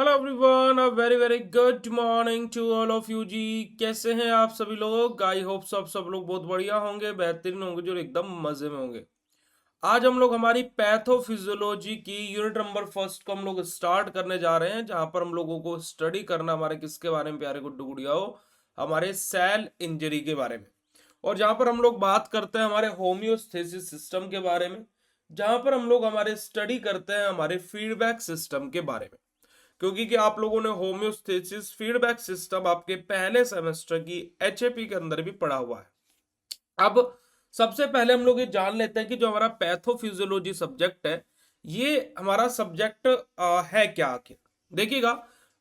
Hello everyone, a very very good morning to all of you जी। कैसे हैं आप सभी लोग? आई होप सब लोग बहुत बढ़िया होंगे, बेहतरीन होंगे, जो एकदम मजे में होंगे। आज हम लोग हमारी पैथोफिजियोलॉजी की यूनिट नंबर फर्स्ट को हम लोग स्टार्ट करने जा रहे हैं, जहां पर हम लोगों को स्टडी करना हमारे किसके बारे में प्यारे गुड्डू गुड़िया हो, हमारे सेल इंजरी के बारे में। और जहां पर हम लोग बात करते हैं हमारे होम्योस्टेसिस सिस्टम के बारे में, जहां पर हम लोग हमारे स्टडी करते हैं हमारे फीडबैक सिस्टम के बारे में। क्योंकि कि आप लोगों ने होम्योस्टेसिस फीडबैक सिस्टम आपके पहले सेमेस्टर की एचएपी के अंदर भी पढ़ा हुआ है। अब सबसे पहले हम लोग ये जान लेते हैं कि जो हमारा पैथोफिजियोलॉजी सब्जेक्ट है, ये हमारा सब्जेक्ट है क्या आखिर। देखिएगा,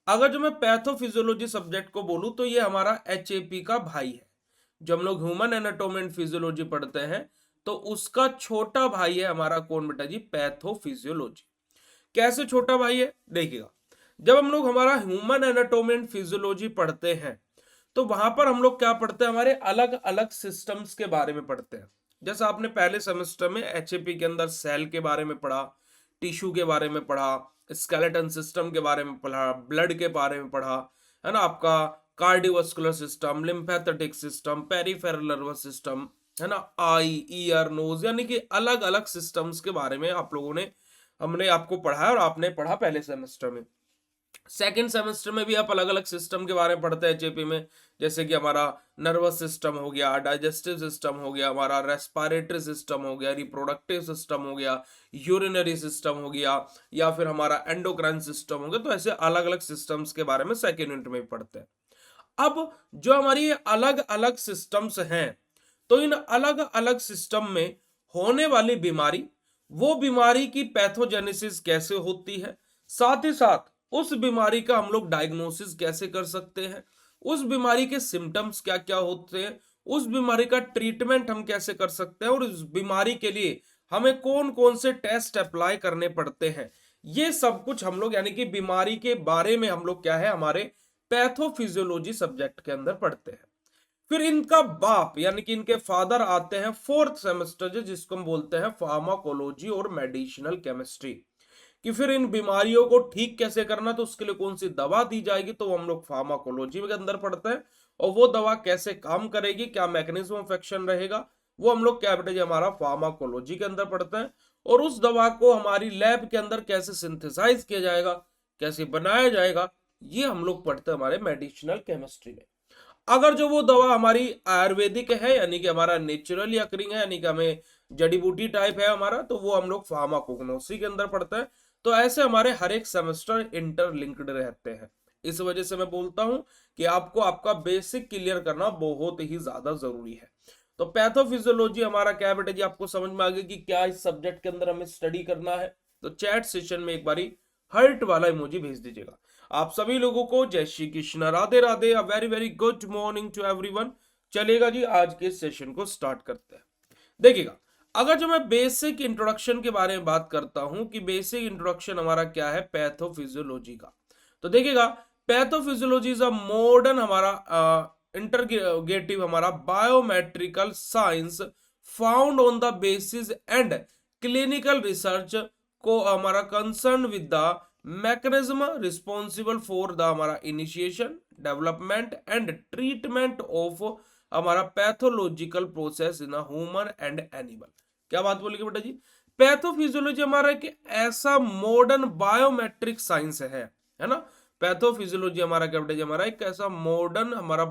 अगर जो मैं पैथोफिजियोलॉजी सब्जेक्ट को बोलूं तो ये हमारा एचएपी का भाई है। जो हम लोग ह्यूमन एनाटॉमी एंड फिजियोलॉजी पढ़ते हैं, तो उसका छोटा भाई है हमारा कौन बेटा जी? पैथोफिजियोलॉजी। कैसे छोटा भाई है? देखिएगा, जब हम लोग हमारा ह्यूमन एनाटॉमी एंड फिजियोलॉजी पढ़ते हैं, तो वहां पर हम लोग क्या पढ़ते हैं? हमारे अलग अलग सिस्टम्स के बारे में पढ़ते हैं। जैसे आपने पहले सेमेस्टर में एचएपी के अंदर सेल के बारे में पढ़ा, टिश्यू के बारे में पढ़ा, स्केलेटन सिस्टम के बारे में पढ़ा, ब्लड के बारे में पढ़ा, है ना, आपका cardiovascular system, lymphatic system, peripheral nervous system, है ना, आई, ईयर, नोज, यानी कि अलग अलग सिस्टम्स के बारे में आप लोगों ने, हमने आपको पढ़ा है और आपने पढ़ा पहले सेमेस्टर में। सेकेंड सेमेस्टर में भी आप अलग अलग सिस्टम के बारे में पढ़ते हैं एचएपी में। जैसे कि हमारा नर्वस सिस्टम हो गया, डाइजेस्टिव सिस्टम हो गया, हमारा रेस्पिरेटरी सिस्टम हो गया, रिप्रोडक्टिव सिस्टम हो गया, यूरिनरी सिस्टम हो गया, या फिर हमारा एंडोक्राइन सिस्टम हो गया। तो ऐसे अलग अलग सिस्टम्स के बारे में सेकेंड यूनिट में भी पढ़ते हैं। अब जो हमारी अलग अलग सिस्टम्स हैं, तो इन अलग अलग सिस्टम में होने वाली बीमारी, वो बीमारी की पैथोजेनेसिस कैसे होती है, साथ ही साथ उस बीमारी का हम लोग डायग्नोसिस कैसे कर सकते हैं, उस बीमारी के सिम्टम्स क्या क्या होते हैं, उस बीमारी का ट्रीटमेंट हम कैसे कर सकते हैं, और उस बीमारी के लिए हमें कौन कौन से टेस्ट अप्लाई करने पड़ते हैं, ये सब कुछ हम लोग यानी कि बीमारी के बारे में हम लोग क्या है हमारे पैथोफिजियोलॉजी सब्जेक्ट के अंदर पढ़ते हैं। फिर इनका बाप यानी कि इनके फादर आते हैं फोर्थ सेमेस्टर, जिसको हम बोलते हैं फार्माकोलॉजी और मेडिसिनल केमिस्ट्री। कि फिर इन बीमारियों को ठीक कैसे करना, तो उसके लिए कौन सी दवा दी जाएगी, तो हम लोग फार्माकोलॉजी के अंदर पढ़ते हैं। और वो दवा कैसे काम करेगी, क्या मैकेनिज्म ऑफ एक्शन रहेगा, वो हम लोग क्या बेटा जी हमारा फार्माकोलॉजी के अंदर पढ़ते हैं। और उस दवा को हमारी लैब के अंदर कैसे सिंथेसाइज किया जाएगा, कैसे बनाया जाएगा, ये हम लोग पढ़ते हैं हमारे मेडिसिनल केमिस्ट्री में। अगर जो वो दवा हमारी आयुर्वेदिक है, यानी कि हमारा नेचुरली अकरिंग है, यानी कि हमें जड़ी बूटी टाइप है हमारा, तो वो हम लोग फार्माकोग्नोसी के अंदर पढ़ते हैं। तो ऐसे हमारे हर एक सेमेस्टर इंटरलिंक्ड रहते हैं। इस वजह से मैं बोलता हूं कि आपको आपका बेसिक क्लियर करना बहुत ही ज्यादा जरूरी है। तो पैथोफिजियोलॉजी हमारा क्या है बेटा जी, आपको समझ में आ गया कि क्या इस सब्जेक्ट के अंदर हमें स्टडी करना है। तो चैट सेशन में एक बारी हर्ट वाला इमोजी भेज दीजिएगा। आप सभी लोगों को जय Shri Krishna, Radhe Radhe, a very very good morning to everyone. चलेगा जी, आज के सेशन को स्टार्ट करते हैं। देखिएगा, अगर जो मैं बेसिक इंट्रोडक्शन के बारे में बात करता हूं कि बेसिक इंट्रोडक्शन हमारा क्या है पैथोफिजियोलॉजी का, तो देखिएगा, पैथोफिजियोलॉजी इज अ मॉडर्न हमारा इंटरगेटिव हमारा biometrical science found on the basis and clinical research को हमारा concern with the mechanism responsible for the हमारा initiation, development and treatment of हमारा pathological process in human and animal. क्या बात बोलेगी बेटा जी? पैथोफिजियोलॉजी हमारा एक ऐसा मॉडर्न बायोमेट्रिक साइंस है ना। पैथोफिजियोलॉजी हमारा क्या बेटा जी, हमारा एक ऐसा मॉडर्न हमारा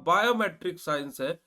बायोमेट्रिक साइंस है,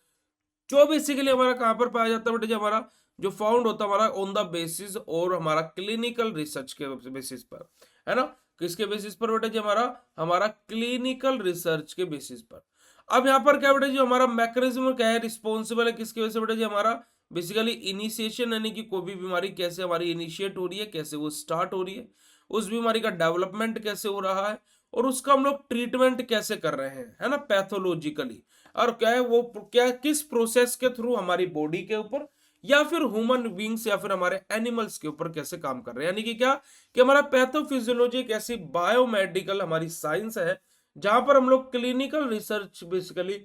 जो बेसिकली हमारा कहां पर पाया जाता है बेटा जी, हमारा जो फाउंड होता है हमारा ऑन द बेसिस और हमारा क्लिनिकल रिसर्च के बेसिस पर, है ना। किसके बेसिस पर बेटा जी? हमारा हमारा क्लिनिकल रिसर्च के बेसिस पर। अब यहाँ पर क्या बेटा जी, हमारा मैकेनिज्म क्या है, रिस्पॉन्सिबल है किसकी वजह से बेटा जी? हमारा बेसिकली इनिशिएशन, यानी कि कोई भी बीमारी कैसे हमारी इनिशिएट हो रही है, कैसे वो स्टार्ट हो रही है, उस बीमारी का डेवलपमेंट कैसे हो रहा है, और उसका हम लोग ट्रीटमेंट कैसे कर रहे हैं, है ना, पैथोलॉजिकली। और क्या है वो, क्या किस प्रोसेस के थ्रू हमारी बॉडी के ऊपर या फिर ह्यूमन बींग्स या फिर हमारे एनिमल्स के ऊपर कैसे काम कर रहे हैं, यानी कि क्या कि हमारा पैथोफिजियोलॉजी एक ऐसी बायोमेडिकल हमारी साइंस है, जहां पर हम लोग क्लिनिकल रिसर्च बेसिकली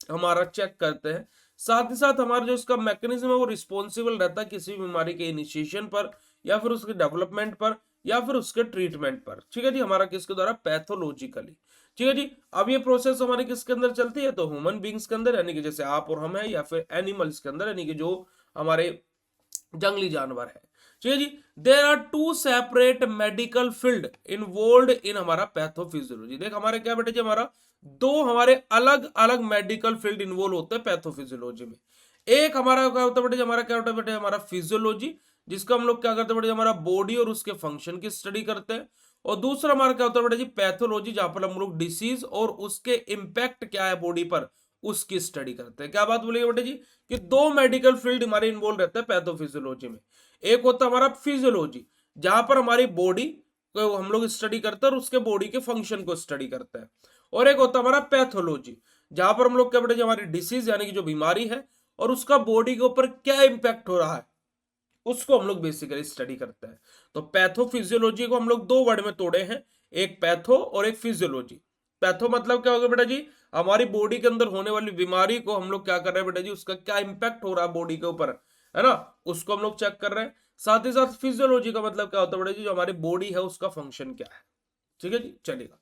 हमारा चेक करते हैं। साथ ही साथ हमारा जो इसका मैकेनिज्म है वो रिस्पॉन्सिबल रहता है किसी भी बीमारी के इनिशिएशन पर या फिर उसके डेवलपमेंट पर या फिर उसके ट्रीटमेंट पर। ठीक है जी, हमारा किसके द्वारा, पैथोलॉजिकली। ठीक है जी, अब ये प्रोसेस हमारे किसके अंदर चलती है, तो ह्यूमन बींग्स के अंदर, यानी कि जैसे आप और हम है, या फिर एनिमल्स के अंदर, यानी कि जो हमारे जंगली जानवर है। ठीक है जी, there are two separate medical field involve in हमारा पैथोफिजियोलॉजी। देख हमारे क्या बेटे जी, हमारा दो हमारे अलग अलग मेडिकल फील्ड इन्वॉल्व होते हैं पैथोफिजियोलॉजी में। एक हमारा क्या होता है बेटे, हमारा क्या होता है बेटे, हमारा फिजियोलॉजी, जिसका हम लोग क्या करते हैं बेटे, हमारा बॉडी और उसके फंक्शन की स्टडी करते हैं। और दूसरा हमारा क्या होता है बेटे जी, पैथोलॉजी, जहां पर हम लोग डिसीज और उसके इंपैक्ट क्या है बॉडी पर, उसकी स्टडी करते हैं। क्या बात बोलिए बेटे जी, कि दो मेडिकल फील्ड हमारे इन्वॉल्व रहते हैं पैथोफिजियोलॉजी में। एक होता है हमारा फिजियोलॉजी, जहां पर हमारी बॉडी को हम लोग स्टडी करते हैं और उसके बॉडी के फंक्शन को स्टडी करते हैं। और एक होता है हमारा पैथोलॉजी, जहां पर हम लोग क्या बेटे, हमारी डिसीज यानी कि जो बीमारी है और उसका बॉडी के ऊपर क्या इंपैक्ट हो रहा है, उसको हम लोग बेसिकली स्टडी करते हैं। तो पैथोफिजियोलॉजी को हम लोग दो वर्ड में तोड़े हैं, एक पैथो और एक फिजियोलॉजी। पैथो मतलब क्या होगा बेटा जी, हमारी बॉडी के अंदर होने वाली बीमारी को हम लोग क्या कर रहे हैं बेटा जी, उसका क्या इंपैक्ट हो रहा है बॉडी के ऊपर, है ना, उसको हम लोग चेक कर रहे हैं। साथ ही साथ फिजियोलॉजी का मतलब क्या होता है बेटा जी, जो हमारी बॉडी है उसका फंक्शन क्या है। ठीक है जी, चलेगा।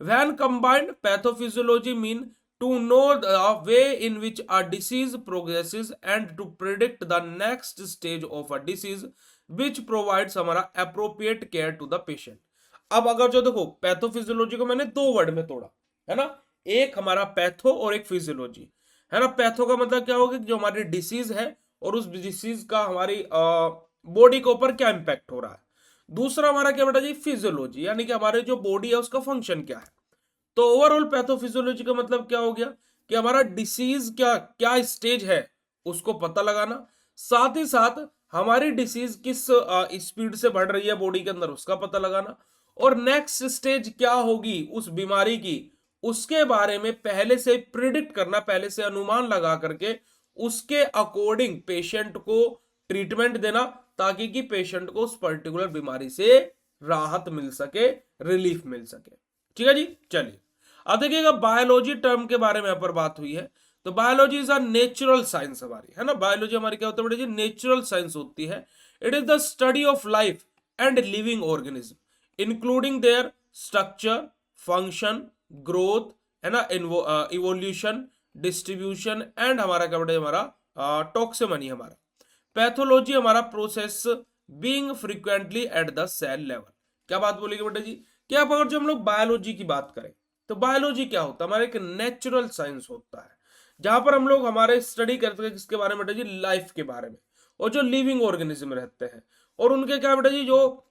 When combined, pathophysiology mean to know the way in which a disease progresses and to predict the next stage of a disease, which provides हमारा appropriate care to the patient। अब अगर जो देखो पैथोफिजियोलॉजी को मैंने दो वर्ड में तोड़ा, है ना, एक हमारा पैथो और एक फिजियोलॉजी, है ना। पैथो का मतलब क्या होगा कि जो हमारी डिसीज है और उस डिसीज का हमारी बॉडी के ऊपर क्या इंपैक्ट हो रहा है। दूसरा हमारा क्या बेटा जी, फिजियोलॉजी, यानी कि हमारे जो बॉडी है उसका फंक्शन क्या है। तो ओवरऑल पैथोफिजियोलॉजी का मतलब क्या हो गया, कि हमारा डिसीज क्या क्या स्टेज है उसको पता लगाना, साथ ही साथ हमारी डिसीज किस स्पीड से बढ़ रही है बॉडी के अंदर उसका पता लगाना, और नेक्स्ट स्टेज क्या होगी उस बीमारी की उसके बारे में पहले से प्रिडिक्ट करना, पहले से अनुमान लगा करके उसके अकॉर्डिंग पेशेंट को ट्रीटमेंट देना, ताकि कि पेशेंट को उस पर्टिकुलर बीमारी से राहत मिल सके, रिलीफ मिल सके। ठीक है जी, चलिए अब देखिएगा बायोलॉजी टर्म के बारे में यहाँ पर बात हुई है। तो biology is a natural science हमारी, है ना, बायोलॉजी हमारी क्या होता है बेटा जी, नेचुरल साइंस होती है। It is the study of life and living organism including there structure, function, growth, है ना, इवोल्यूशन, डिस्ट्रीब्यूशन एंड हमारा क्या बेटा, हमारा टॉक्सिमनी। हमारा पैथोलॉजी हमारा process being frequently at the cell level. क्या बात बोलेगी बेटा जी, क्या अगर जो हम लोग बायोलॉजी की बात करें, तो बायोलॉजी क्या होता है, हमारा एक नेचुरल साइंस होता है, जहां पर हम लोग हमारे स्टडी करते हैं किसके बारे में बेटा जी, लाइफ के बारे में, और जो लिविंग ऑर्गेनिज्म रहते हैं और उनके क्या बेटा जी, जो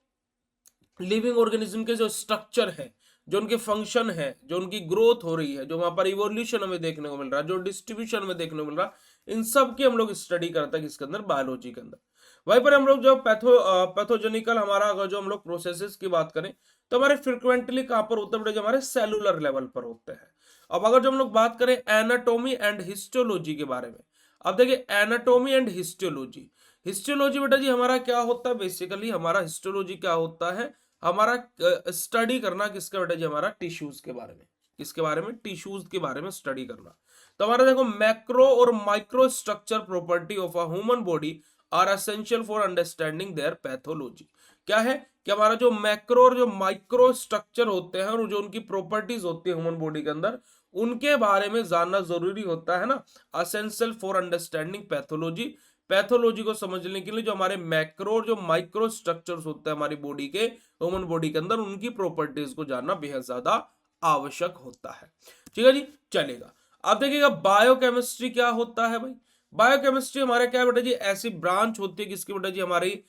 लिविंग ऑर्गेनिज्म के जो स्ट्रक्चर है, जो उनके फंक्शन है, जो उनकी ग्रोथ हो रही है, जो वहां पर इवोल्यूशन हमें देखने को मिल रहा है, जो डिस्ट्रीब्यूशन में देखने को मिल रहा है, इन सब की हम लोग स्टडी करते हैं किसके अंदर, बायोलॉजी के अंदर। वहीं पर हम लोग जो पैथोजेनिकल हमारा अगर जो हम लोग प्रोसेसेस की बात करें, तो हमारे फ्रिक्वेंटली कहां पर होते हैं, जो हमारे सेलुलर लेवल पर होते हैं। अब अगर जो हम लोग बात करें एनाटोमी एंड हिस्टोलॉजी के बारे में, अब देखिए एनाटोमी एंड हिस्टोलॉजी, हिस्टोलॉजी बेटा जी हमारा क्या होता है, बेसिकली हमारा हिस्टोलॉजी क्या होता है, हमारा स्टडी करना किसके बेटा जी, हमारा टिश्यूज के बारे में, किसके बारे में, टिश्यूज के बारे में स्टडी करना। तो हमारा देखो मैक्रो और micro structure property of a human body are essential for understanding their pathology. क्या है कि हमारा जो मैक्रो और जो माइक्रो स्ट्रक्चर होते हैं और जो उनकी प्रॉपर्टीज होती है ह्यूमन बॉडी के अंदर, उनके बारे में जानना जरूरी होता है ना, essential for understanding pathology. Pathology को समझने के लिए जो हमारे मैक्रो और जो माइक्रो स्ट्रक्चर्स होते हैं हमारी बॉडी के, ह्यूमन बॉडी के अंदर, उनकी प्रॉपर्टीज को जानना बेहद ज्यादा आवश्यक होता है। ठीक है जी, चलेगा। अब देखिएगा बायोकेमिस्ट्री क्या होता है भाई। बायोकेमिस्ट्री हमारे क्या बेटा जी, ऐसी ब्रांच होती है किसकी बेटा जी, हमारी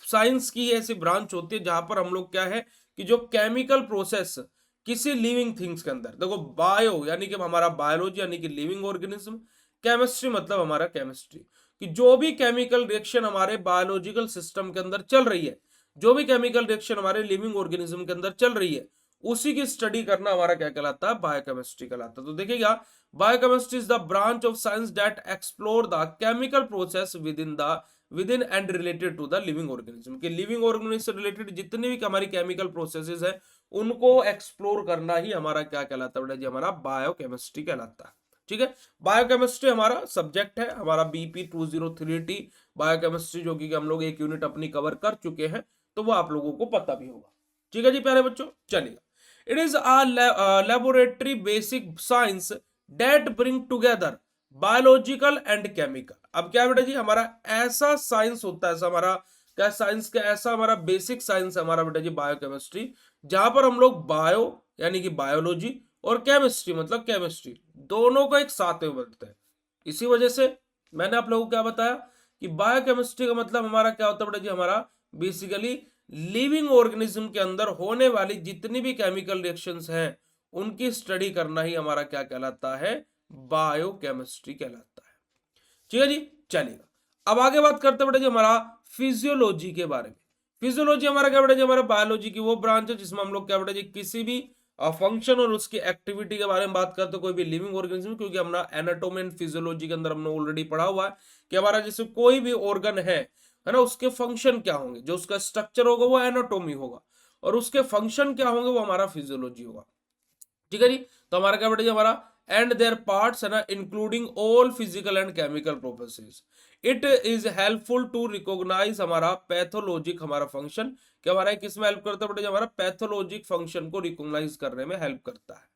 साइंस की ऐसी ब्रांच होती है जहां पर हम लोग क्या है कि जो केमिकल प्रोसेस किसी लिविंग थिंग्स के अंदर, देखो बायो यानी कि हमारा बायोलॉजी यानी कि लिविंग ऑर्गेनिज्म, केमिस्ट्री मतलब हमारा केमिस्ट्री, कि जो भी केमिकल रिएक्शन हमारे बायोलॉजिकल सिस्टम के अंदर चल रही है, जो भी केमिकल रिएक्शन हमारे लिविंग ऑर्गेनिज्म के अंदर चल रही है, उसी की स्टडी करना हमारा क्या कहलाता है, बायोकेमिस्ट्री कहलाता है। तो देखिएगा biochemistry is the branch of science that explore the chemical process within and related to the living organism, के लिविंग ऑर्गेनिज्म से रिलेटेड जितनी भी हमारी केमिकल प्रोसेसेस है उनको एक्सप्लोर करना ही हमारा क्या कहलाता है बेटा जी, हमारा बायोकेमिस्ट्री कहलाता है। ठीक है, बायोकेमिस्ट्री हमारा सब्जेक्ट है, हमारा BP 203T बायोकेमिस्ट्री, जो कि हम लोग एक यूनिट अपनी कवर कर चुके हैं। तो वो आप लोगों को पता भी होगा। ठीक है जी प्यारे बच्चों, चलिए। It is a laboratory basic science that bring together biological and chemical. अब क्या बेटा जी, हमारा ऐसा साइंस होता है, ऐसा हमारा क्या साइंस का ऐसा हमारा बेसिक साइंस है हमारा बेटा जी बायोकेमिस्ट्री, जहां पर हम लोग बायो यानी कि बायोलॉजी और केमिस्ट्री मतलब केमिस्ट्री दोनों को एक साथ में बढ़ते हैं। इसी वजह से मैंने आप लोगों को क्या बताया कि बायोकेमिस्ट्री का मतलब हमारा क्या होता है बेटा जी, हमारा बेसिकली लिविंग ऑर्गेनिज्म के अंदर होने वाली जितनी भी केमिकल रिएक्शंस हैं उनकी स्टडी करना ही हमारा क्या कहलाता है, बायोकेमिस्ट्री कहलाता है। ठीक है जी, चलिएगा। अब आगे बात करते हैं बेटा जी हमारा फिजियोलॉजी के बारे में। फिजियोलॉजी हमारा क्या बेटा जी, हमारा बायोलॉजी की वो ब्रांच है जिसमें हम लोग क्या बेटा जी किसी भी फंक्शन और उसकी एक्टिविटी के बारे में बात करते हैं, कोई भी लिविंग ऑर्गेनिज्म, क्योंकि हमने एनाटॉमी एंड फिजियोलॉजी के अंदर हमने ऑलरेडी पढ़ा हुआ है कि हमारा जैसे कोई भी ऑर्गन है ना, उसके फंक्शन क्या होंगे, जो उसका स्ट्रक्चर होगा वो एनाटॉमी होगा और उसके फंक्शन क्या होंगे वो हमारा फिजियोलॉजी होगा। ठीक है जी, तो हमारा क्या बेटा जी हमारा एंड देयर पार्ट्स है ना including all physical and chemical processes. It is helpful to recognise हमारा पैथोलॉजिक हमारा फंक्शन, कि हमारा किसमें हेल्प करता है बेटा जी, हमारा पैथोलॉजिक फंक्शन को रिकॉग्नाइज करने में हेल्प करता है।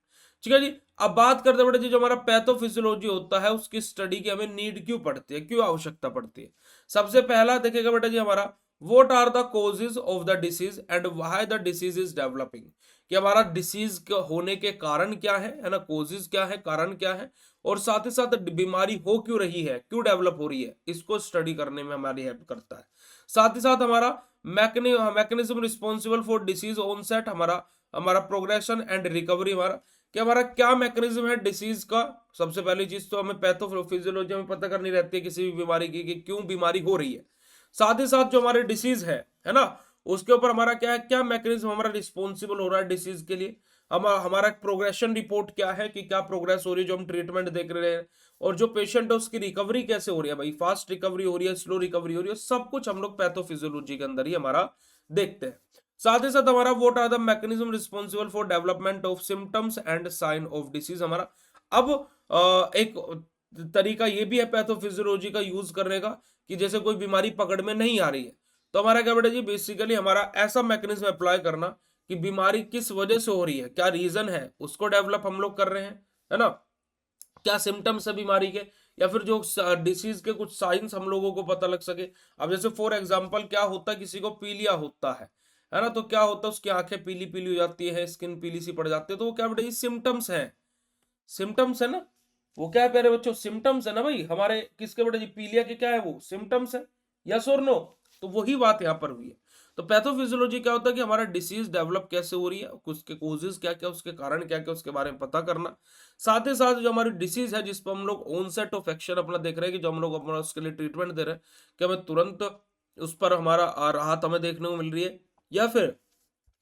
ठीक है जी, अब बात करते हैं बेटा जी जो हमारा पैथोफिजियोलॉजी होता है उसकी स्टडी की हमें नीड क्यों पड़ती है, क्यों आवश्यकता पड़ती है। सबसे पहला देखेगा बेटा जी हमारा what are the causes of the disease and why the disease is developing, कि हमारा डिसीज होने के कारण क्या है ना, कोजेज क्या है, कारण क्या है, और साथ ही साथ बीमारी हो क्यों रही है, क्यों डेवलप हो रही है, इसको स्टडी करने में हमारी हेल्प करता है। साथ ही साथ हमारा mechanism responsible for disease onset, हमारा हमारा प्रोग्रेशन एंड रिकवरी, हमारा कि हमारा क्या मैकेनिज्म है डिसीज का। सबसे पहली चीज तो हमें पैथोफिजियोलॉजी में पता करनी रहती है किसी भी बीमारी की कि क्यों बीमारी हो रही है। साथ ही साथ जो हमारे डिसीज है ना, उसके ऊपर हमारा क्या है, क्या मैकेनिज्म हमारा रिस्पॉन्सिबल हो रहा है डिसीज के लिए, हमारा प्रोग्रेशन रिपोर्ट क्या है कि क्या प्रोग्रेस हो रही है जो हम ट्रीटमेंट देख रहे हैं, और जो पेशेंट है उसकी रिकवरी कैसे हो रही है, भाई फास्ट रिकवरी हो रही है, स्लो रिकवरी हो रही है, सब कुछ हम लोग पैथोफिजियोलॉजी के अंदर ही हमारा देखते हैं। साथ ही साथ हमारा what are the mechanism responsible for development of symptoms and sign of disease, हमारा अब एक तरीका ये भी है पैथोफिजियोलॉजी का यूज करने का कि जैसे कोई बीमारी पकड़ में नहीं आ रही है तो हमारा क्या बेटा जी बेसिकली हमारा ऐसा मैकेनिज्म अप्लाई करना कि बीमारी किस वजह से हो रही है, क्या रीजन है, उसको डेवलप हम लोग कर रहे हैं, है ना, क्या सिम्टम्स है बीमारी के, या फिर जो डिसीज के कुछ साइंस हम लोगों को पता लग सके। अब जैसे फॉर एग्जांपल क्या होता है, किसी को पीलिया होता है ना, तो क्या होता है उसकी आंखें पीली पीली हो जाती है, स्किन पीली सी पड़ जाती है, तो वो क्या बेटा ये सिम्टम्स है, सिम्टम्स है ना, वो क्या है प्यारे बच्चों, सिम्टम्स है ना भाई हमारे किसके बेटा जी, पीलिया के क्या है वो सिम्टम्स है, यस और नो। तो वही बात यहाँ पर हुई है। तो पैथोफिजियोलॉजी क्या होता है कि हमारा डिसीज डेवलप कैसे हो रही है, उसके कोजेस क्या क्या, उसके कारण क्या क्या, उसके बारे में पता करना। साथ ही साथ जो हमारी डिसीज है जिस पर हम लोग ऑनसेट ऑफ एक्शन अपना देख रहे हैं कि जो हम लोग अपना उसके लिए ट्रीटमेंट दे रहे हैं कि हमें तुरंत उस पर हमारा राहत हमें देखने को मिल रही है, या फिर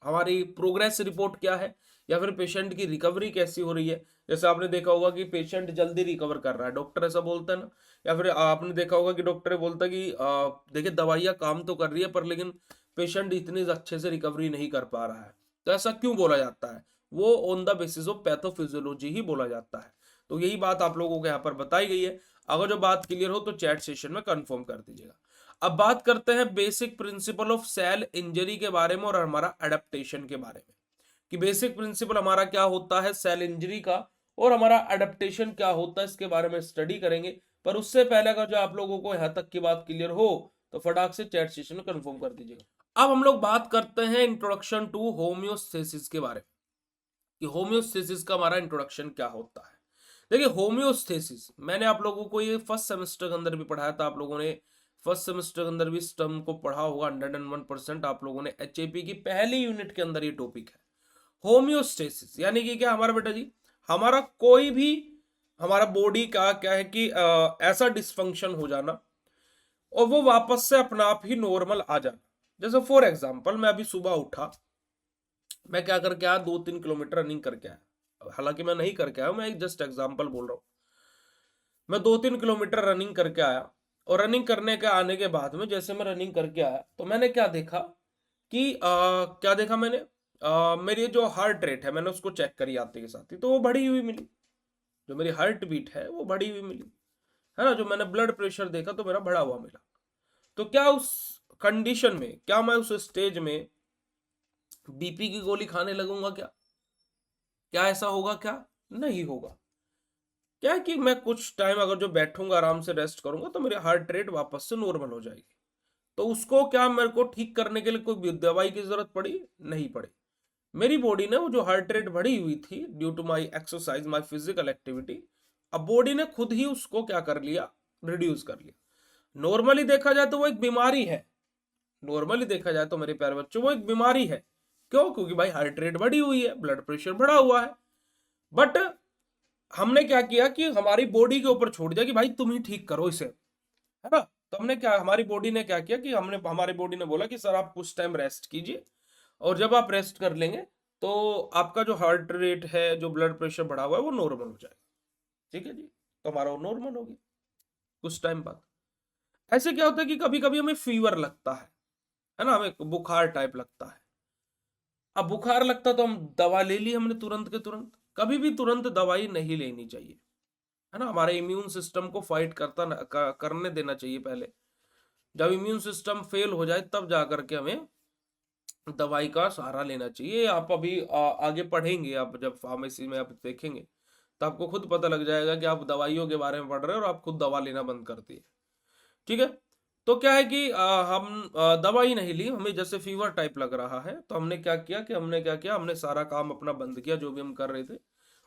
हमारी प्रोग्रेस रिपोर्ट क्या है, या फिर पेशेंट की रिकवरी कैसी हो रही है। जैसे आपने देखा होगा कि पेशेंट जल्दी रिकवर कर रहा है, डॉक्टर ऐसा बोलता है ना, या फिर आपने देखा होगा कि डॉक्टर बोलता है कि देखिए दवाइयाँ काम तो कर रही है पर लेकिन पेशेंट इतनी अच्छे से रिकवरी नहीं कर पा रहा है। तो ऐसा क्यों बोला जाता है, वो on the basis of pathophysiology ही बोला जाता है। तो यही बात आप लोगों को यहाँ पर बताई गई है। अगर जो बात क्लियर हो तो चैट सेशन में कंफर्म कर दीजिएगा। अब बात करते हैं basic principle of cell injury के बारे में और हमारा एडेप्टेशन के बारे में, कि बेसिक प्रिंसिपल हमारा क्या होता है सेल इंजरी का और हमारा एडेप्टेशन क्या होता है, इसके बारे में स्टडी करेंगे। पर उससे पहले अगर जो आप लोगों को यहां तक की बात क्लियर हो तो फटाक से चैट सेशन में कंफर्म कर दीजिएगा। अब हम लोग बात करते हैं इंट्रोडक्शन टू होम्योस्टेसिस के बारे में, कि होम्योस्टेसिस का हमारा इंट्रोडक्शन क्या होता है। देखिए होम्योस्टेसिस मैंने आप लोगों को ये फर्स्ट सेमेस्टर के अंदर भी पढ़ाया था, आप लोगों ने फर्स्ट सेमेस्टर के अंदर भी इस टर्म को पढ़ा होगा 101%, आप लोगों ने एचएपी की पहली यूनिट के अंदर ये टॉपिक है होम्योस्टेसिस। यानी कि क्या हमारा बेटा जी, हमारा कोई भी हमारा बॉडी का क्या है कि ऐसा डिसफंक्शन हो जाना और वो वापस से अपना आप ही नॉर्मल आ जाना। जैसे फॉर एग्जांपल मैं अभी सुबह उठा, मैं क्या करके आया, 2-3 किलोमीटर रनिंग करके आया, हालांकि मैं नहीं करके आया, मैं एक जस्ट एग्जांपल बोल रहा हूँ। मैं 2-3 किलोमीटर रनिंग करके आया और रनिंग करने के आने के बाद में जैसे मैं रनिंग करके आया तो मैंने क्या देखा कि क्या देखा मैंने, मेरी जो हार्ट रेट है मैंने उसको चेक करी आते के साथ ही, तो वो बढ़ी हुई मिली, जो मेरी हार्ट बीट है वो बढ़ी हुई मिली, है ना। जो मैंने ब्लड प्रेशर देखा तो मेरा बढ़ा हुआ मिला। तो क्या उस कंडीशन में, क्या मैं उस स्टेज में बीपी की गोली खाने लगूंगा? क्या क्या ऐसा होगा? क्या नहीं होगा। क्या है कि मैं कुछ टाइम अगर जो बैठूंगा, आराम से रेस्ट करूंगा, तो मेरी हार्ट रेट वापस से नॉर्मल हो जाएगी। तो उसको क्या मेरे को ठीक करने के लिए कोई दवाई की जरूरत पड़ी? नहीं पड़ी। मेरी बॉडी ने वो जो हार्ट रेट बढ़ी हुई थी due to my exercise, my physical activity, अब बॉडी ने खुद ही उसको क्या कर लिया? रिड्यूस कर लिया। नॉर्मली देखा जाए तो वो एक बीमारी है। नॉर्मली देखा जाए तो मेरे प्यारे बच्चों वो एक बीमारी है। क्यों? क्योंकि भाई हार्ट रेट बढ़ी हुई है, ब्लड प्रेशर बढ़ा हुआ है। बट हमने क्या किया कि हमारी बॉडी के ऊपर छोड़ दिया कि भाई तुम ही ठीक करो इसे, है ना। तो हमने क्या, हमारी बॉडी ने क्या किया कि हमारी बॉडी ने बोला कि सर आप कुछ टाइम रेस्ट कीजिए, और जब आप रेस्ट कर लेंगे तो आपका जो हार्ट रेट है, जो ब्लड प्रेशर बढ़ा हुआ है, वो नॉर्मल हो जाएगा। ठीक है जी, तो हमारा वो नॉर्मल हो गया कुछ टाइम बाद। ऐसे क्या होता है कि कभी कभी हमें फीवर लगता है ना, हमें बुखार टाइप लगता है। अब बुखार लगता तो हम दवा ले ली हमने तुरंत के तुरंत। कभी भी तुरंत दवाई नहीं लेनी चाहिए, है ना। हमारे इम्यून सिस्टम को फाइट करने देना चाहिए पहले। जब इम्यून सिस्टम फेल हो जाए तब जा करके हमें दवाई का सहारा लेना चाहिए। आप अभी आगे पढ़ेंगे, आप जब फार्मेसी में आप देखेंगे तो आपको खुद पता लग जाएगा कि आप दवाइयों के बारे में पढ़ रहे हो और आप खुद दवा लेना बंद कर दिए। ठीक है। तो क्या है कि हम दवाई नहीं ली, हमें जैसे फीवर टाइप लग रहा है, तो हमने क्या किया कि हमने सारा काम अपना बंद किया जो भी हम कर रहे थे,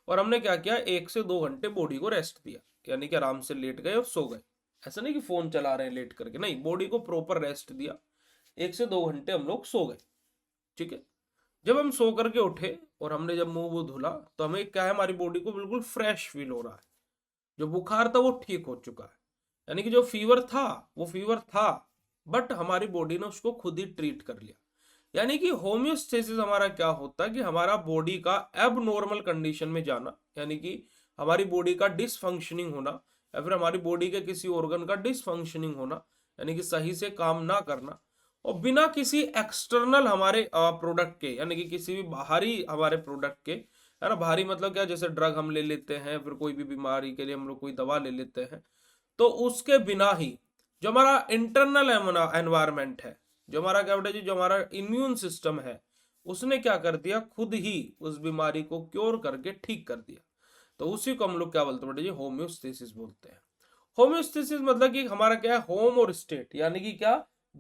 और हमने क्या किया, 1 से 2 घंटे बॉडी को रेस्ट दिया। यानी कि आराम से लेट गए और सो गए। ऐसा नहीं कि फोन चला रहे हैं लेट करके, नहीं, बॉडी को प्रॉपर रेस्ट दिया। 1 से 2 घंटे हम लोग सो गए। ठीक है। जब हम सो करके उठे और हमने जब मुंह वो धुला, तो हमें क्या है, हमारी बॉडी को बिल्कुल फ्रेश फील हो रहा है। जो बुखार था वो ठीक हो चुका है। यानी कि जो फीवर था वो फीवर था, बट हमारी बॉडी ने उसको खुद ही ट्रीट कर लिया। यानी कि होम्योस्टेसिस हमारा क्या होता है कि हमारा बॉडी का एब नॉर्मल कंडीशन में जाना, यानी कि हमारी बॉडी का डिसफंक्शनिंग होना, या फिर हमारी बॉडी के किसी ऑर्गन का डिसफंक्शनिंग होना, यानी कि सही से काम ना करना, और बिना किसी एक्सटर्नल हमारे प्रोडक्ट के, यानी कि किसी भी बाहरी हमारे प्रोडक्ट के, है ना। बाहरी मतलब क्या, जैसे ड्रग हम ले लेते हैं, फिर कोई भी बीमारी के लिए हम लोग कोई दवा ले लेते हैं, तो उसके बिना ही जो हमारा इंटरनल एनवायरमेंट है, जो हमारा क्या बेटा जी, जो हमारा इम्यून सिस्टम है, उसने क्या कर दिया, खुद ही उस बीमारी को क्योर करके ठीक कर दिया। तो उसी को हम लोग क्या बोलते हैं बेटा जी, होम्योस्टेसिस बोलते हैं। होम्योस्टेसिस मतलब कि हमारा क्या है, होम और स्टेट, यानी कि क्या,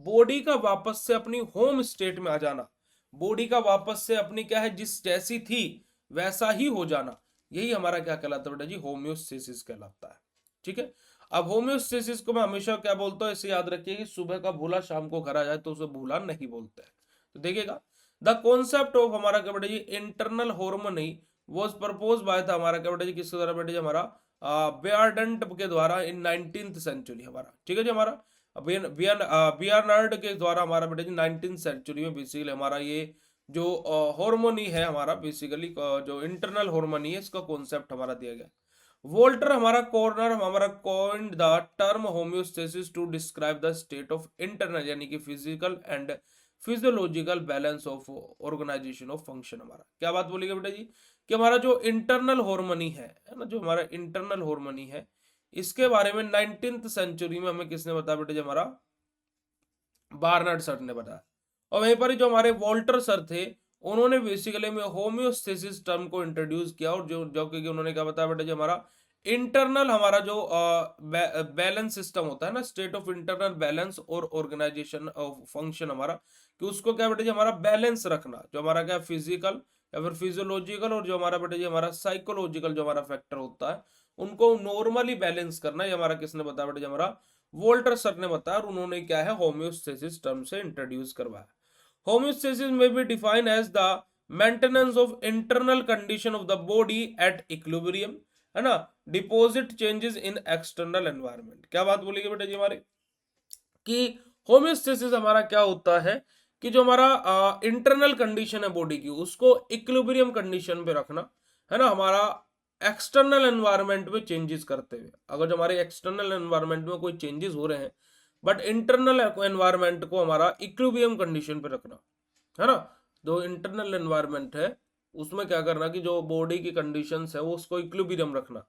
बॉडी का वापस से अपनी होम स्टेट में आ जाना। बॉडी का वापस से अपनी क्या है, जिस जैसी थी वैसा ही हो जाना। यही हमारा क्या कहलाता है बेटा जी, होम्योस्टेसिस कहलाता है। ठीक है। अब होम्योस्टेसिस को मैं हमेशा क्या बोलता हूँ, इसे याद रखिए कि सुबह का भूला शाम को घर आ जाए तो उसे भूला नहीं बोलते हैं। तो देखिएगा, द कॉन्सेप्ट ऑफ हमारा क्या बेटा जी, internal harmony was propose by था हमारा क्या बेटा जी, किसके द्वारा बेटा जी, हमारा बेयरडंट के द्वारा इन 19th सेंचुरी हमारा। ठीक है जी, हमारा बियरनर्ड के द्वारा हमारा बेटा जी 19th सेंचुरी में बेसिकली हमारा ये जो हार्मोनी है हमारा, बेसिकली जो इंटरनल हार्मोनी है, इसका कॉन्सेप्ट हमारा दिया गया। वोल्टर हमारा कॉर्नर हमारा coined the term homeostasis to describe the state of internal, यानी कि physical and physiological balance of organisation of function. हमारा क्या बात बोलिएगा बेटा जी, कि हमारा जो इंटरनल हार्मनी है ना, जो हमारा इंटरनल हार्मनी है, इसके बारे में 19th सेंचुरी में हमें किसने बताया बेटा जी, हमारा बार्नर्ड सर ने बताया। और वहीं पर जो हमारे वोल्टर सर थे, उन्होंने बेसिकली में होम्योस्टेसिस टर्म को इंट्रोड्यूस किया, और जो जो कि उन्होंने क्या बताया बेटा जी, हमारा इंटरनल हमारा जो बैलेंस सिस्टम होता है ना, स्टेट ऑफ इंटरनल बैलेंस और ऑर्गेनाइजेशन ऑफ फंक्शन हमारा, कि उसको क्या बेटा जी, हमारा बैलेंस रखना, जो हमारा क्या फिजिकल या फिर फिजियोलॉजिकल और जो हमारा बेटा जी हमारा साइकोलॉजिकल जो हमारा फैक्टर होता है, उनको नॉर्मली बैलेंस करना, ये हमारा किसने बताया बेटा जी, हमारा वोल्टर सर ने बताया। और उन्होंने क्या है, होम्योस्टेसिस टर्म से इंट्रोड्यूस करवाया। होम्योस्टेसिस में भी define as the maintenance of internal condition of the body at equilibrium, है ना, despite changes in external environment. क्या बात बोलेगी बेटा जी हमारे, कि होम्योस्टेसिस हमारा क्या होता है कि जो हमारा इंटरनल कंडीशन है बॉडी की, उसको इक्विलिब्रियम कंडीशन पे रखना, है ना, हमारा एक्सटर्नल एनवायरनमेंट में चेंजेस करते हुए। अगर जो हमारे एक्सटर्नल एनवायरनमेंट में कोई चेंजेस हो रहे हैं, बट इंटरनल एनवायरनमेंट को हमारा इक्विलिब्रियम कंडीशन पे रखना, है ना। जो इंटरनल एनवायरनमेंट है उसमें क्या करना कि जो बॉडी की कंडीशंस है वो उसको इक्विलिब्रियम रखना,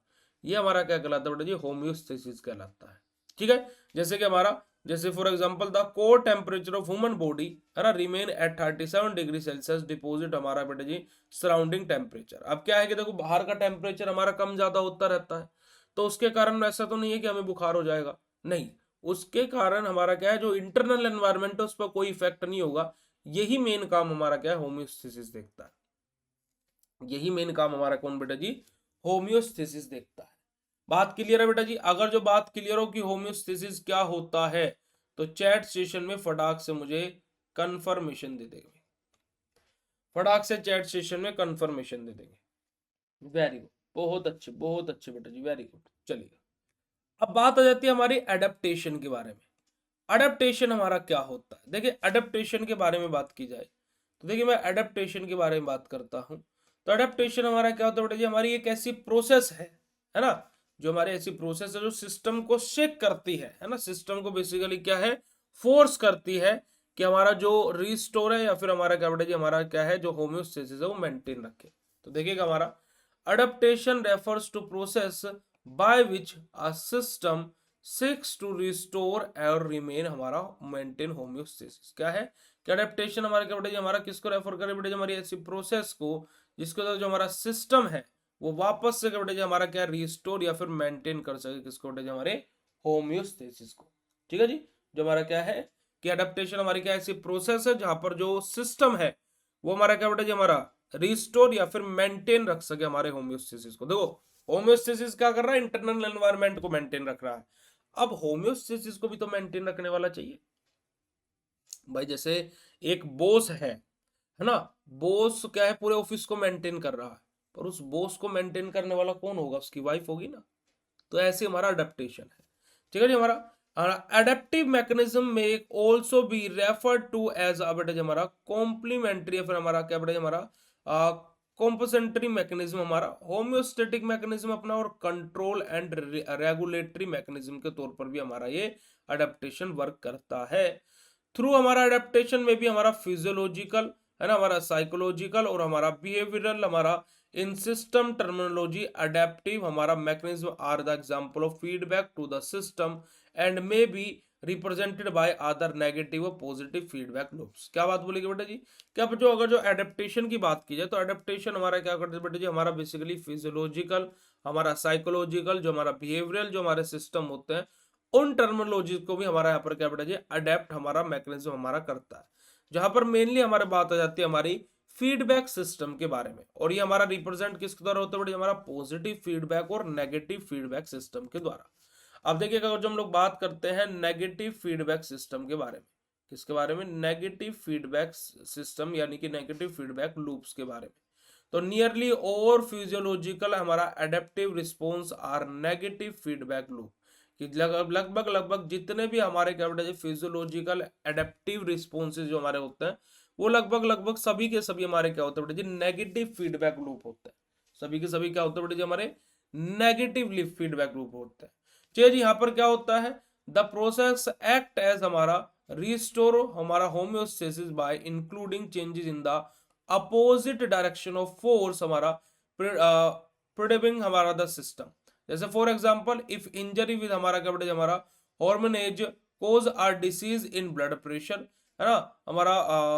ये हमारा क्या कहलाता है बेटा जी, होम्योस्टेसिस कहलाता है। ठीक है। जैसे कि हमारा जैसे for example the core temperature of human body है ना remain at 37 degree Celsius deposit हमारा बेटा जी सराउंडिंग टेम्परेचर। अब क्या है कि देखो बाहर का टेम्परेचर हमारा कम ज्यादा होता रहता है, तो उसके कारण ऐसा तो नहीं है कि हमें बुखार हो जाएगा, नहीं, उसके कारण हमारा क्या है जो इंटरनल एनवायरनमेंट है उस पर कोई इफेक्ट नहीं होगा। यही मेन काम हमारा क्या है होम्योस्टेसिस देखता है, यही मेन काम हमारा कौन बेटा जी होम्योस्टेसिस देखता है। बात क्लियर है बेटा जी? अगर जो बात क्लियर हो कि होम्योस्टेसिस क्या होता है तो चैट सेशन में फटाक से मुझे कंफर्मेशन दे देंगे, फटाक से चैट सेशन में कंफर्मेशन दे देंगे। वेरी गुड, बहुत अच्छे बेटा जी, वेरी गुड। चलिए अब बात आ जाती है हमारी एडेप्टेशन के बारे में। अडेप्टेशन हमारा क्या होता है? देखिए अडेप्टेशन के बारे में बात की जाए तो देखिए मैं अडेप्टेशन के बारे में बात करता हूं। तो अडेप्टेशन हमारा क्या होता है बेटा जी? हमारी एक ऐसी प्रोसेस है ना, जो हमारी ऐसी प्रोसेस है जो सिस्टम को शेक करती है ना, सिस्टम को बेसिकली क्या है फोर्स करती है कि हमारा जो रिस्टोर है या फिर हमारा क्या बेटा जी हमारा क्या है जो होम्योस्टेसिस है वो मेंटेन रखे। तो देखिएगा हमारा adaptation refers to process by which a system seeks to restore और रिमेन हमारा मेंटेन होम्योस्टेसिस। क्या है कि अडेप्टेशन हमारा क्या बेटा जी हमारा किसको रेफर करे बेटा जी? हमारी ऐसी प्रोसेस को जिसके अंदर जो हमारा सिस्टम है वो वापस से क्या बेटा जी हमारा क्या रिस्टोर या फिर मेंटेन कर सके किसको बेटा जी हमारे होम्योस्टेसिस को। ठीक है जी, जो हमारा क्या है कि अडेप्टेशन हमारी क्या ऐसी प्रोसेस है जहां पर जो सिस्टम है वो हमारा क्या बेटा जी हमारा रिस्टोर या फिर मेंटेन रख सके हमारे होम्योस्टेसिस को। देखो होम्योस्टेसिस क्या कर रहा है? इंटरनल एनवायरनमेंट को मेंटेन रख रहा है। अब होम्योस्टेसिस को भी तो मेंटेन रखने वाला चाहिए भाई। जैसे एक बॉस है ना, बॉस क्या है पूरे ऑफिस को मेंटेन कर रहा है, पर उस बॉस को मेंटेन करने वाला कौन होगा? उसकी वाइफ होगी ना। तो ऐसे हमारा अडेप्टेशन है। ठीक है जी, हमारा अडेप्टिव मैकेनिज्म में also be refer to as बेटा जी हमारा कॉम्प्लीमेंट्री या फिर हमारा क्या बेटा जी हमारा कॉम्पनसेटरी मैकेनिज्म हमारा होम्योस्टेटिक मैकेनिज्म अपना और कंट्रोल एंड रेगुलेटरी मैकेनिज्म के तौर पर भी हमारा ये अडेप्टेशन वर्क करता है। थ्रू हमारा अडेप्टेशन में भी हमारा फिजियोलॉजिकल है ना, हमारा साइकोलॉजिकल और हमारा बिहेवियरल हमारा इन सिस्टम टर्मिनोलॉजी अडेप्टिव हमारा mechanism are the example of feedback to the system and may be represented by either negative और पॉजिटिव फीडबैक लूप्स। क्या बात बोलेगी बेटा जी? क्या जो अगर जो एडेप्टेशन की बात की जाए तो एडेप्टेशन हमारा क्या करते हैं बेटा जी? हमारा बेसिकली फिजियोलॉजिकल हमारा साइकोलॉजिकल जो हमारा बिहेवियरल जो हमारे सिस्टम होते हैं उन टर्मिनोलॉजी को भी हमारा यहाँ पर क्या बेटा जी अडेप्ट हमारा मैकेनिज्म हमारा करता है। जहां पर मेनली हमारे बात आ जाती है हमारी फीडबैक सिस्टम के बारे में, और ये हमारा रिप्रेजेंट किसके द्वारा होता है बेटा? हमारा पॉजिटिव फीडबैक और नेगेटिव फीडबैक सिस्टम के द्वारा। अब देखिएगा अगर जो हम लोग बात करते हैं नेगेटिव फीडबैक सिस्टम के बारे में, किसके बारे में? नेगेटिव फीडबैक सिस्टम यानी कि नेगेटिव फीडबैक लूप्स के बारे में। तो नियरली और फिजियोलॉजिकल हमारा adaptive response are negative feedback loop, कि लगभग जितने भी हमारे क्या बेटा फिजियोलॉजिकल एडेप्टिव रिस्पॉन्सेज जो हमारे होते हैं वो लगभग सभी के सभी हमारे क्या होते हैं बेटा जी नेगेटिव फीडबैक लूप होते हैं। सभी के सभी क्या होते हैं बेटा जी हमारे नेगेटिव फीडबैक लूप होते हैं। चलिए जी, यहाँ पर क्या होता है? द प्रोसेस एक्ट एज हमारा रिस्टोर हमारा homeostasis by including changes in the opposite direction of force हमारा प्रिडिबिंग हमारा द सिस्टम। जैसे for example if injury with हमारा क्या बेटा हमारा hormones cause are decrease in blood pressure है ना, हमारा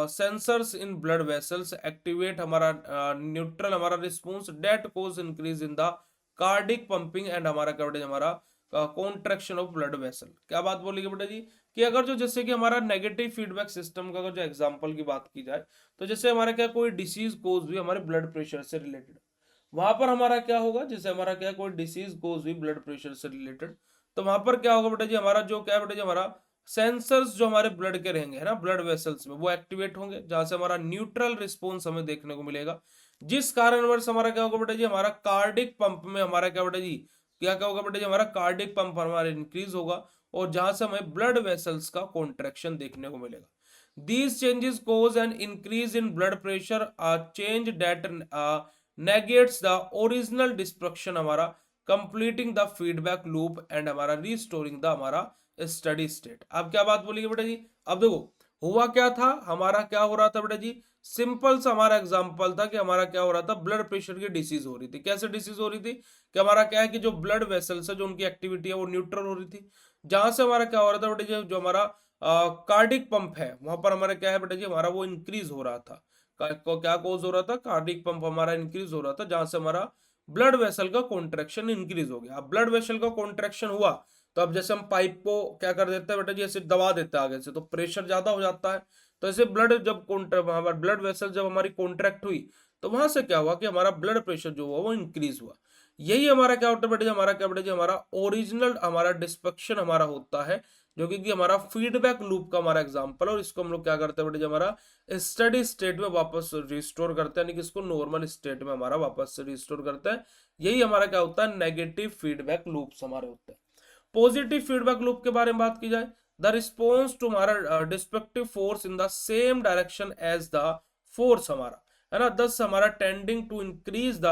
sensors in blood vessels activate हमारा न्यूट्रल हमारा response that cause increase in the cardiac pumping and हमारा क्या बेटा हमारा कॉन्ट्रैक्शन ऑफ ब्लड वेसल। क्या बात बोलेगी बेटा जी? कि अगर जो जैसे कि हमारा नेगेटिव फीडबैक सिस्टम का अगर जो एग्जांपल की बात की जाए तो जैसे हमारा क्या कोई डिसीज कोज हुई हमारे ब्लड प्रेशर से रिलेटेड, वहां पर हमारा क्या होगा? जैसे हमारा क्या कोई डिसीज कोज हुई ब्लड प्रेशर से रिलेटेड, तो वहां पर क्या होगा बेटा जी? हमारा जो क्या है बेटा जी हमारा सेंसर्स जो हमारे ब्लड के रहेंगे है ना ब्लड वेसल्स में वो एक्टिवेट होंगे, जहां से हमारा न्यूट्रल रिस्पॉन्स हमें देखने को मिलेगा, जिस कारणवश हमारा क्या होगा बेटा जी हमारा कार्डिक पंप में हमारा क्या बेटा जी क्या क्या होगा बेटा जी हमारा कार्डिक पंप हमारा इंक्रीज होगा, और जहां से हमें ब्लड वेसल्स का कॉन्ट्रैक्शन देखने को मिलेगा। These changes cause an increase in blood pressure, a change that negates the original destruction हमारा completing the feedback loop and हमारा restoring the हमारा steady state। अब क्या बात बोलिए बेटा जी? अब देखो हुआ क्या था, हमारा क्या हो रहा था बेटा जी, सिंपल सा हमारा एग्जांपल था कि हमारा क्या हो रहा था, ब्लड प्रेशर की डिसीज हो रही थी। कैसे डिसीज हो रही थी कि हमारा क्या है कि जो ब्लड वेसल्स है, जो उनकी एक्टिविटी है वो न्यूट्रल हो रही थी, जहां से हमारा क्या हो रहा था बेटा जी, जो हमारा कार्डिक पंप है वहां पर हमारा क्या है बेटा जी, हमारा वो इंक्रीज हो रहा था। क्या कोज हो रहा था, कार्डिक पंप हमारा इंक्रीज हो रहा था, जहां से हमारा ब्लड वेसल का कॉन्ट्रेक्शन इंक्रीज हो गया। अब ब्लड वेसल का कॉन्ट्रेक्शन हुआ तो अब जैसे हम पाइप को क्या कर देते हैं बेटा जी, ऐसे दबा देते हैं आगे से, तो प्रेशर ज्यादा हो जाता है। तो ऐसे ब्लड जब हमारा ब्लड वेसल जब हमारी कॉन्ट्रैक्ट हुई तो वहां से क्या हुआ कि हमारा ब्लड प्रेशर जो हुआ वो इंक्रीज हुआ। यही हमारा क्या होता है बेटा जी, हमारा क्या बेटा जी, हमारा ओरिजिनल हमारा डिस्पेक्शन हमारा होता है, जो कि हमारा फीडबैक लूप का हमारा एग्जांपल है। और इसको हम लोग क्या करते हैं बेटा जी, हमारा स्टडी स्टेट में वापस रिस्टोर करते हैं, यानी कि इसको नॉर्मल स्टेट में हमारा वापस से रिस्टोर करते हैं। यही हमारा क्या होता है, नेगेटिव फीडबैक लूप्स हमारे होते हैं। पॉजिटिव फीडबैक लूप के बारे में बात की जाए, द रिस्पॉन्स टू हमारा destructive force in the same direction as the force हमारा है ना, दस हमारा टेंडिंग टू इंक्रीज द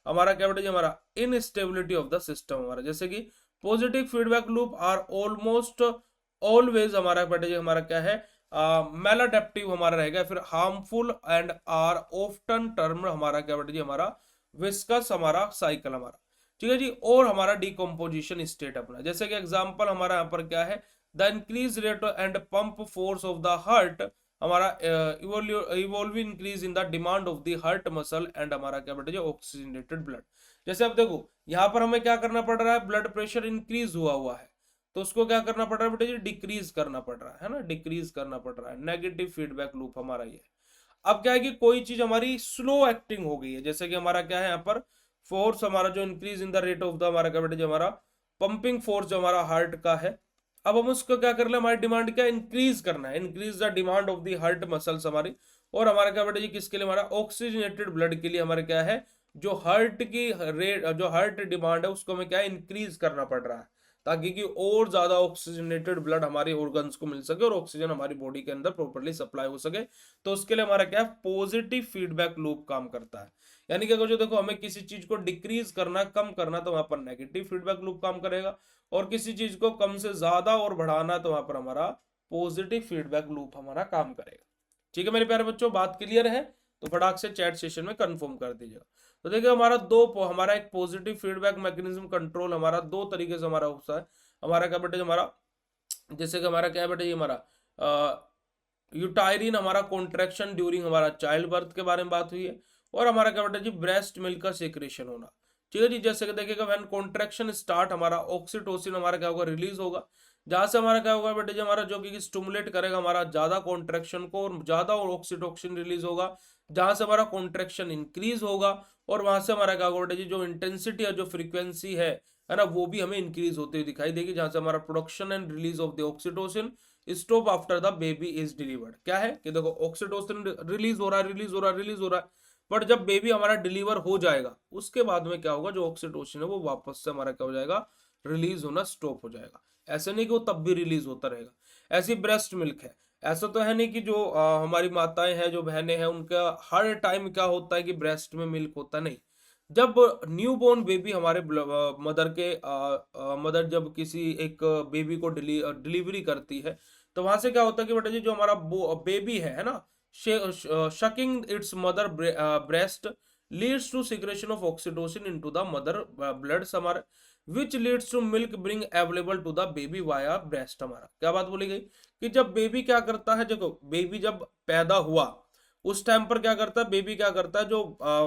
हमारा क्या बेटा जी, हमारा इनस्टेबिलिटी ऑफ द सिस्टम हमारा। जैसे कि positive feedback loop are almost always हमारा बेटा जी, हमारा क्या है, मेलाडेप्टिव हमारा रहेगा, फिर harmful and are often term हमारा क्या बेटा जी, हमारा विस्कस हमारा साइकिल हमारा। ठीक है जी। और हमारा डिकम्पोजिशन स्टेट अपना, जैसे कि एग्जांपल हमारा यहाँ पर क्या है, the increase rate and pump force of the heart हमारा evolving increase in the demand of the heart muscle and हमारा क्या बेटा जी, ऑक्सीजनेटेड ब्लड। जैसे अब देखो यहाँ पर हमें क्या करना पड़ रहा है, ब्लड प्रेशर इंक्रीज हुआ हुआ है, तो उसको क्या करना पड़ रहा है बेटा जी, डिक्रीज करना पड़ रहा है ना, डिक्रीज करना पड़ रहा है। नेगेटिव फीडबैक लूप हमारा ये। अब क्या है कि कोई चीज हमारी स्लो एक्टिंग हो गई है, जैसे कि हमारा क्या है यहाँ पर फोर्स हमारा जो increase in the rate of the हमारा क्या बेटा जो हमारा पंपिंग फोर्स जो हमारा हार्ट का है, अब हम उसको क्या कर ले, हमारी डिमांड क्या इंक्रीज करना है, increase the demand of the heart muscles हमारी। और हमारा क्या बेटा जी, किसके लिए, हमारा ऑक्सीजनेटेड ब्लड के लिए हमारे क्या है, जो हार्ट की रेट, जो हार्ट डिमांड है उसको हमें क्या इंक्रीज करना पड़ रहा है, ताकि कि और ज्यादा ऑक्सीजनेटेड ब्लड हमारे ऑर्गन्स को मिल सके और ऑक्सीजन हमारी बॉडी के अंदर प्रॉपर्ली सप्लाई हो सके। तो उसके लिए हमारा क्या है, पॉजिटिव फीडबैक लूप काम करता है। यानी कि अगर जो देखो हमें किसी चीज को डिक्रीज करना, कम करना, तो वहां पर नेगेटिव फीडबैक लूप काम करेगा, और किसी चीज को कम से ज्यादा और बढ़ाना तो वहां पर हमारा पॉजिटिव फीडबैक लूप हमारा काम करेगा। ठीक है मेरे प्यारे बच्चों, बात क्लियर है? तो फटाक से चैट सेशन में कंफर्म कर दीजिएगा। तो देखिए हमारा एक पॉजिटिव फीडबैक मैकेनिज्म कंट्रोल हमारा दो तरीके से हमारा होता है। हमारा क्या बेटे हमारा, जैसे कि हमारा क्या बेटे हमारा यूटायरिन हमारा कॉन्ट्रैक्शन ड्यूरिंग हमारा चाइल्ड बर्थ के बारे में बात हुई है। और हमारा क्या बेटा जी, ब्रेस्ट मिल्क का सेक्रेशन होना। ठीक है जी। जैसे कि देखिएगा व्हेन कॉन्ट्रैक्शन स्टार्ट हमारा ऑक्सीटोसिन हमारा क्या होगा, रिलीज होगा, जहां से हमारा क्या होगा बेटा जी, हमारा जो कि स्टिमुलेट करेगा हमारा ज्यादा कॉन्ट्रैक्शन को, और ज्यादा और ऑक्सीटोसिन रिलीज होगा, जहां से हमारा कॉन्ट्रैक्शन इंक्रीज होगा, और वहां से हमारा क्या होगा बेटा जी, जो इंटेंसिटी है, जो फ्रीक्वेंसी है ना, वो भी हमें इंक्रीज होते हुए दिखाई देगी, जहां से हमारा production and release of the oxytocin stop after the baby is delivered. क्या है कि देखो ऑक्सीटोसिन रिलीज हो रहा है, रिलीज हो रहा है, रिलीज हो रहा है, बट जब बेबी हमारा डिलीवर हो जाएगा उसके बाद में क्या होगा, जो ऑक्सीटोसिन है वो वापस से हमारा क्या हो जाएगा, रिलीज होना स्टॉप हो जाएगा। ऐसे नहीं कि वो तब भी रिलीज होता रहेगा। ऐसी ब्रेस्ट मिल्क है, ऐसा तो है नहीं कि जो हमारी माताएं हैं, जो बहनें हैं, उनका हर टाइम क्या होता है कि ब्रेस्ट में मिल्क होता नहीं। जब न्यू बॉर्न बेबी हमारे मदर जब किसी एक बेबी को डिलीवरी करती है, तो वहां से क्या होता है कि बेटा जी, जो हमारा बेबी है ना, sucking its mother breast leads to secretion of oxytocin into the mother blood हमारे, which leads to milk bring available to the baby via breast. हमारा क्या बात बोली गई कि जब बेबी क्या करता है, देखो बेबी जब पैदा हुआ उस टाइम पर क्या करता है, बेबी क्या करता है, जो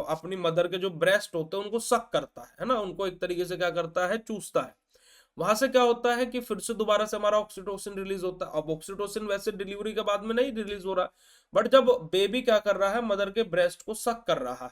अपनी मदर के जो ब्रेस्ट होते हैं उनको सक करता है ना, उनको एक तरीके से क्या करता है, चूसता है। वहां से क्या होता है कि फिर से दोबारा से हमारा ऑक्सीटोसिन रिलीज होता है। अब ऑक्सीटोसिन वैसे डिलीवरी के बाद में नहीं रिलीज हो रहा है, बट जब बेबी क्या कर रहा है, मदर के ब्रेस्ट को सक कर रहा है,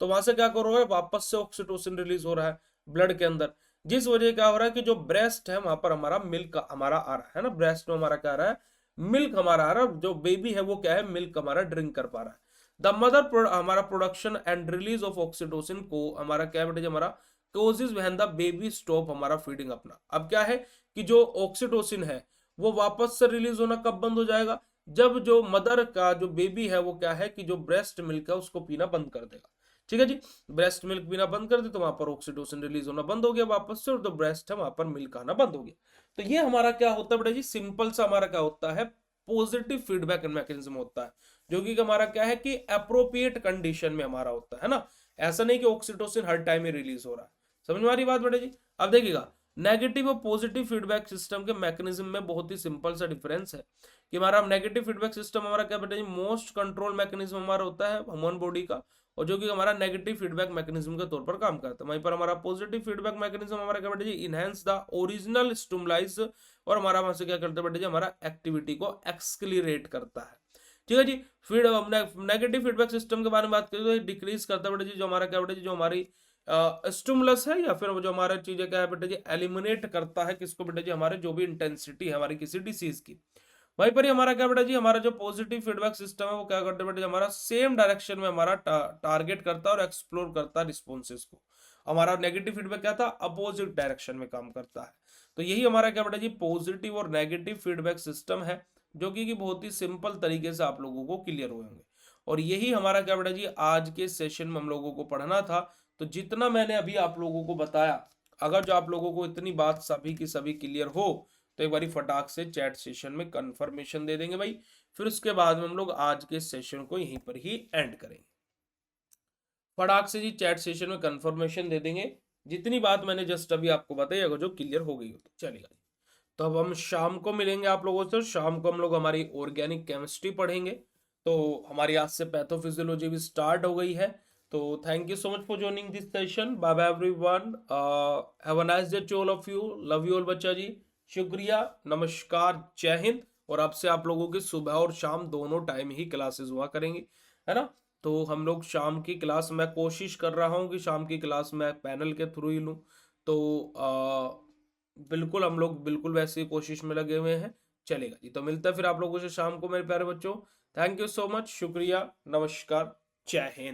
तो वहां से क्या कर रहा है, वापस से ऑक्सीटोसिन रिलीज हो रहा है ब्लड के अंदर, जिस वजह क्या हो रहा है कि जो ब्रेस्ट है वहां पर हमारा मिल्क हमारा आ रहा है ना, ब्रेस्ट में हमारा क्या आ रहा है, मिल्क हमारा आ रहा है, जो बेबी है वो क्या है, मिल्क हमारा ड्रिंक कर पा रहा है। द मदर हमारा production and release of oxytocin को हमारा क्या बेटे हमारा causes when the baby stop हमारा फीडिंग अपना। अब क्या है कि जो ऑक्सीटोसिन है वो वापस से रिलीज होना कब बंद हो जाएगा, जब जो मदर का जो बेबी है वो क्या है कि जो ब्रेस्ट मिल्क है उसको पीना बंद कर देगा। ठीक है जी। ब्रेस्ट मिल्क पीना बंद कर दे तो वहां पर ऑक्सीटोसिन रिलीज होना बंद हो गया वापस से, और जो ब्रेस्ट है वहां पर मिल्क आना बंद हो गया। तो ये हमारा क्या होता है बेटा जी, सिंपल सा हमारा क्या होता है, पॉजिटिव फीडबैक मैकेनिज्म होता है, जो कि हमारा क्या है कि अप्रोप्रिएट कंडीशन में हमारा होता है ना। ऐसा नहीं कि ऑक्सीटोसिन हर टाइम ही रिलीज हो रहा है। समझ में आ रही बात बेटे जी? अब देखिएगा नेगेटिव और पॉजिटिव फीडबैक सिस्टम के मैकेनिज्म में बहुत ही सिंपल सा डिफरेंस है कि हमारा नेगेटिव फीडबैक सिस्टम हमारा क्या बेटा जी, मोस्ट कंट्रोल मैकेनिज्म हमारा होता है ह्यूमन बॉडी का, और जो कि हमारा नेगेटिव फीडबैक मैकेनिज्म के तौर पर काम करता है। वहीं पर हमारा पॉजिटिव फीडबैक मैकेनिज्म हमारा क्या बेटा जी, इनहेंस द ओरिजिनल स्टिमुलाइज, और हमारा वहां से क्या करता है बेटा जी, हमारा एक्टिविटी को एक्सक्लीरेट करता है। ठीक है जी। फिर नेगेटिव फीडबैक सिस्टम के बारे में बात करें तो डिक्रीज करता है बेटा जी, जो हमारा क्या बेटा जी, जो हमारी स्टिमुलस है, या फिर जो हमारा चीजें क्या है बेटा जी, एलिमिनेट करता है किसको बेटा जी, हमारे जो भी इंटेंसिटी है हमारी किसी डिसीज की। वहीं पर ही हमारा क्या बेटा जी, हमारा जो पॉजिटिव फीडबैक सिस्टम है वो क्या करता है बेटा जी, हमारा सेम डायरेक्शन में हमारा टारगेट करता है और एक्सप्लोर करता है रिस्पॉन्सेज को। हमारा नेगेटिव फीडबैक क्या था, अपोजिट डायरेक्शन में काम करता है। तो यही हमारा क्या बेटा जी, पॉजिटिव और नेगेटिव फीडबैक सिस्टम है, जो कि बहुत ही सिंपल तरीके से आप लोगों को क्लियर हुए होंगे। और यही हमारा क्या बेटा जी, आज के सेशन में हम लोगों को पढ़ना था। तो जितना मैंने अभी आप लोगों को बताया, अगर जो आप लोगों को इतनी बात सभी की सभी क्लियर हो, तो एक बारी फटाक से चैट सेशन में कंफर्मेशन दे देंगे भाई। फिर उसके बाद में हम लोग आज के सेशन को यहीं पर ही एंड करेंगे। फटाक से जी चैट सेशन में कंफर्मेशन दे देंगे जितनी बात मैंने जस्ट अभी आपको बताई, अगर जो क्लियर हो गई हो तो चलेगा जी। तो अब हम शाम को मिलेंगे आप लोगों से। शाम को हम लोग हमारी ऑर्गेनिक केमिस्ट्री पढ़ेंगे। तो हमारी आज से पैथोफिजियोलॉजी भी स्टार्ट हो गई है। तो thank you so much for joining this session. Bye bye everyone, have a nice day to all of you, love you all बच्चा जी। शुक्रिया, नमस्कार, जय हिंद। और अब से आप लोगों की सुबह और शाम दोनों टाइम ही क्लासेस हुआ करेंगी, है ना। तो हम लोग शाम की क्लास, मैं कोशिश कर रहा हूँ कि शाम की क्लास मैं पैनल के थ्रू ही लूँ। तो बिल्कुल हम लोग बिल्कुल वैसी कोशिश में लगे हुए हैं। चलेगा जी, तो मिलता है फिर आप लोगों से शाम को मेरे प्यारे बच्चों। थैंक यू सो मच, शुक्रिया, नमस्कार, जय हिंद।